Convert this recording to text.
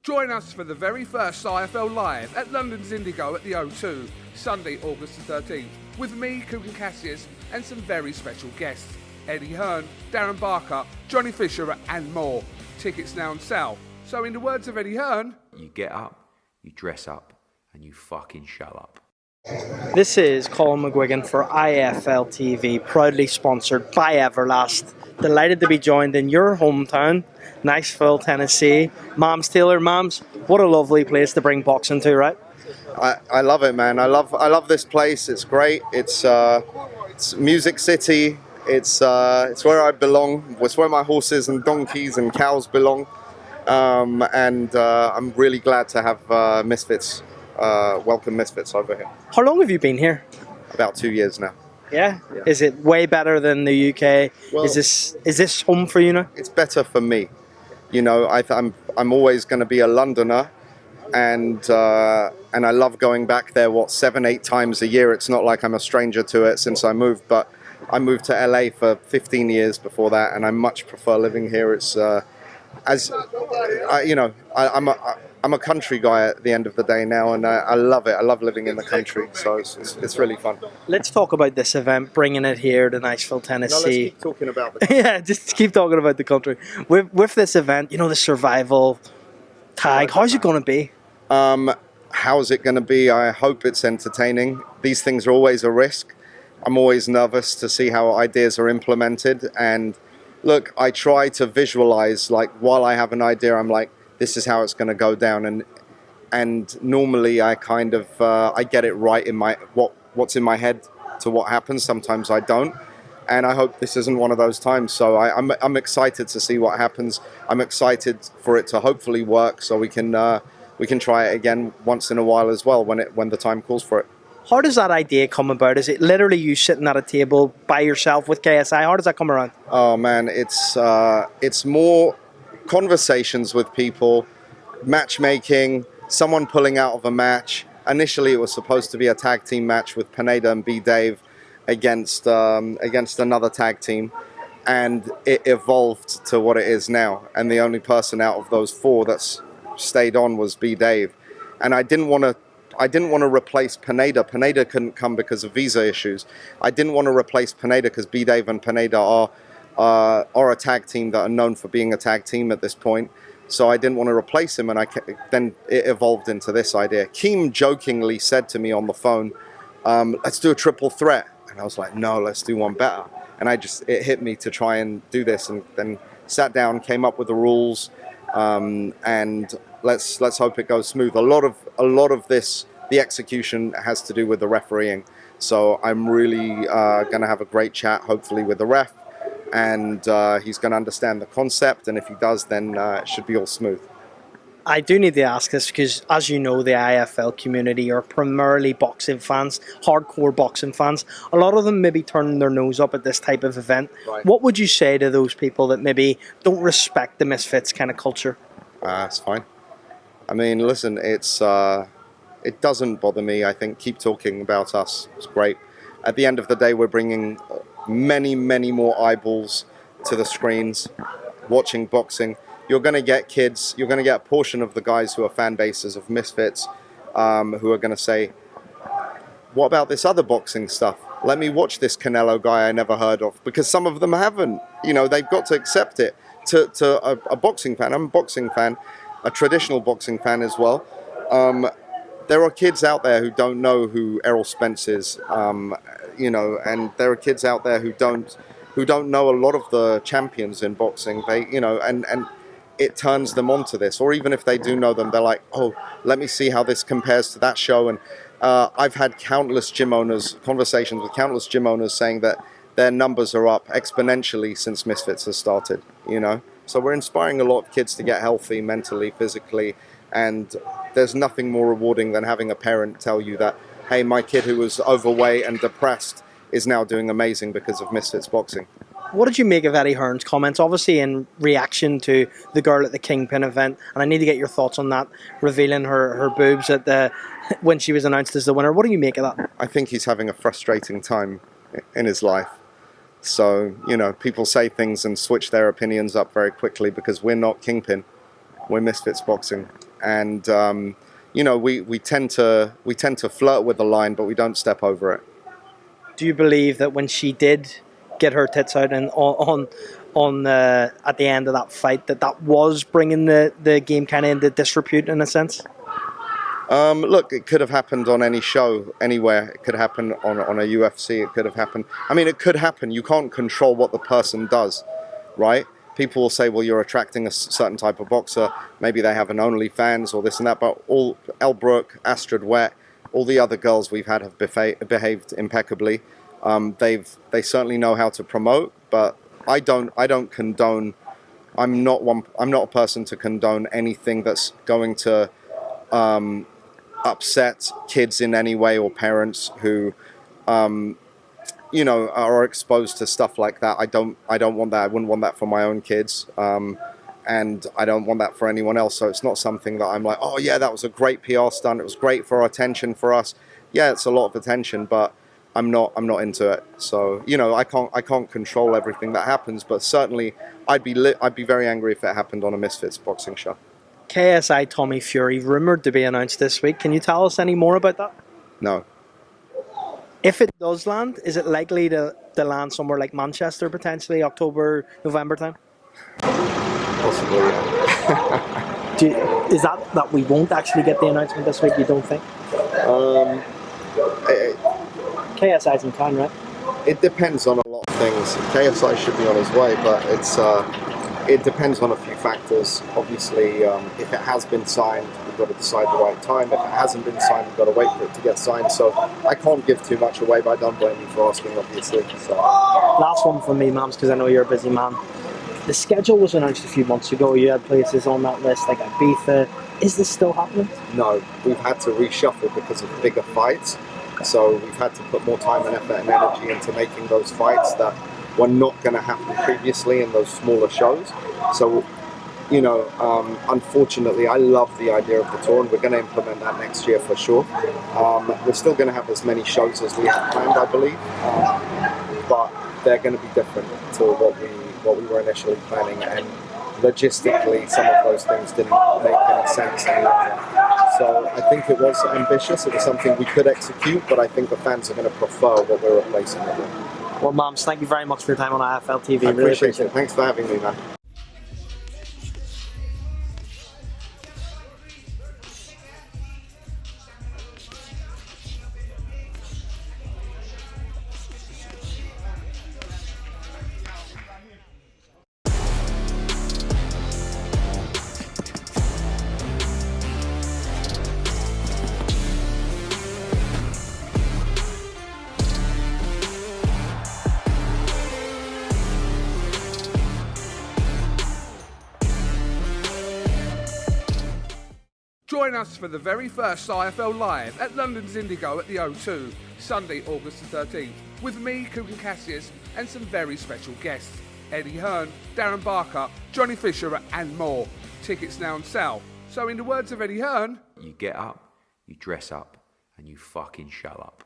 Join us for the very first IFL Live at London's Indigo at the O2, Sunday, August the 13th, with me, Coogan Cassius, and some very special guests, Eddie Hearn, Darren Barker, Johnny Fisher, and more. Tickets now on sale. So in the words of Eddie Hearn, you get up, you dress up, and you fucking show up. This is Colin McGuigan for IFL TV, proudly sponsored by Everlast. Delighted to be joined in your hometown, Niceville, Tennessee. Mams Taylor. Mams, what a lovely place to bring boxing to, right? I love it, man. I love this place. It's great. It's Music City. It's where I belong. It's where my horses and donkeys and cows belong. And I'm really glad to have Misfits, welcome Misfits over here. How long have you been here? About 2 years now. Yeah? Is it way better than the UK? Well, is this home for you now? It's better for me. You know, I'm always going to be a Londoner, and I love going back there. 7-8 times a year. It's not like I'm a stranger to it since I moved, but I moved to LA for 15 years before that, and I much prefer living here. It's I'm a country guy at the end of the day now, and I love it. I love living in the country, so it's really fun. Let's talk about this event, bringing it here to Niceville, Tennessee. No, let's keep talking about the country. Yeah, just keep talking about the country. With this event, you know, the survival tag, how's it going to be? How's it going to be? I hope it's entertaining. These things are always a risk. I'm always nervous to see how ideas are implemented, and look, I try to visualize, like, while I have an idea, I'm like, this is how it's going to go down, and normally I kind of I get it right in my what's in my head to what happens. Sometimes I don't, and I hope this isn't one of those times. So I'm excited to see what happens. I'm excited for it to hopefully work, so we can try it again once in a while as well when the time calls for it. How does that idea come about? Is it literally you sitting at a table by yourself with KSI? How does that come around? Oh man, it's more conversations with people, matchmaking, someone pulling out of a match. Initially, it was supposed to be a tag team match with Pineda and B. Dave against another tag team, and it evolved to what it is now. And the only person out of those four that's stayed on was B. Dave, and I didn't want to replace Pineda. Pineda couldn't come because of visa issues. I didn't want to replace Pineda because B. Dave and Pineda are a tag team that are known for being a tag team at this point. So I didn't want to replace him, and then it evolved into this idea. Keem jokingly said to me on the phone, let's do a triple threat. And I was like, no, let's do one better. And it hit me to try and do this, and then sat down, came up with the rules, and let's hope it goes smooth. A lot of this, the execution has to do with the refereeing. So I'm really going to have a great chat, hopefully, with the ref. And he's going to understand the concept, and if he does, then it should be all smooth. I do need to ask this because, as you know, the IFL community are primarily boxing fans, hardcore boxing fans. A lot of them maybe turn their nose up at this type of event. Right. What would you say to those people that maybe don't respect the Misfits kind of culture? It's fine. I mean, listen, it doesn't bother me. I think keep talking about us. It's great. At the end of the day, we're bringing many, many more eyeballs to the screens watching boxing. You're going to get kids, you're going to get a portion of the guys who are fan bases of Misfits who are going to say, what about this other boxing stuff? Let me watch this Canelo guy I never heard of, because some of them haven't. You know, they've got to accept it. To a boxing fan, I'm a boxing fan, a traditional boxing fan as well. There are kids out there who don't know who Errol Spence is, you know, and there are kids out there who don't know a lot of the champions in boxing. They, you know, and it turns them onto this. Or even if they do know them, they're like, oh, let me see how this compares to that show. And I've had countless gym owners, conversations with countless gym owners saying that their numbers are up exponentially since Misfits has started, you know. So we're inspiring a lot of kids to get healthy mentally, physically, and there's nothing more rewarding than having a parent tell you that, hey, my kid who was overweight and depressed is now doing amazing because of Misfits boxing. What did you make of Eddie Hearn's comments, obviously in reaction to the girl at the Kingpin event? And I need to get your thoughts on that, revealing her boobs at when she was announced as the winner. What do you make of that? I think he's having a frustrating time in his life. So, you know, people say things and switch their opinions up very quickly because we're not Kingpin. We're Misfits boxing. and you know, we tend to flirt with the line, but we don't step over it. Do you believe that when she did get her tits out and on at the end of that fight, that was bringing the game kind of into disrepute in a sense? Look, it could have happened on any show, anywhere. It could happen on a UFC. It could have happened. I mean, it could happen. You can't control what the person does, right? People will say, well, you're attracting a certain type of boxer. Maybe they have an OnlyFans or this and that. But all Elle Brooke, Astrid Wet, all the other girls we've had have behaved impeccably. They certainly know how to promote, but I don't condone. I'm not a person to condone anything that's going to upset kids in any way, or parents who you know, are exposed to stuff like that. I don't want that. I wouldn't want that for my own kids, and I don't want that for anyone else. So it's not something that I'm like, oh yeah, that was a great PR stunt. It was great for attention for us. Yeah, it's a lot of attention, but I'm not into it. So, you know, I can't control everything that happens, but certainly I'd be very angry if it happened on a Misfits boxing show. KSI Tommy Fury rumored to be announced this week. Can you tell us any more about that? No. If it does land, is it likely to land somewhere like Manchester, potentially October, November time? Possibly, yeah. Is that we won't actually get the announcement this week, you don't think? KSI's in town, right? It depends on a lot of things. KSI should be on his way, but it depends on a few factors. Obviously, if it has been signed, we've got to decide the right time. If it hasn't been signed, we've got to wait for it to get signed. So I can't give too much away, but I don't blame you for asking, obviously. So. Last one from me, Mams, because I know you're a busy man. The schedule was announced a few months ago. You had places on that list like Ibiza. Is this still happening? No, we've had to reshuffle because of bigger fights. So we've had to put more time and effort and energy into making those fights that were not going to happen previously in those smaller shows. So, you know, unfortunately, I love the idea of the tour, and we're going to implement that next year for sure. We're still going to have as many shows as we have planned, I believe, but they're going to be different to what we were initially planning, and logistically, some of those things didn't make any sense any longer. So I think it was ambitious. It was something we could execute, but I think the fans are going to prefer what we're replacing it with. Well, Mams, thank you very much for your time on IFL TV. I appreciate it. Thanks for having me, man. Join us for the very first IFL Live at London's Indigo at the O2, Sunday, August the 13th, with me, Kugan Cassius, and some very special guests, Eddie Hearn, Darren Barker, Johnny Fisher, and more. Tickets now on sale. So in the words of Eddie Hearn, You get up, you dress up, and you fucking show up.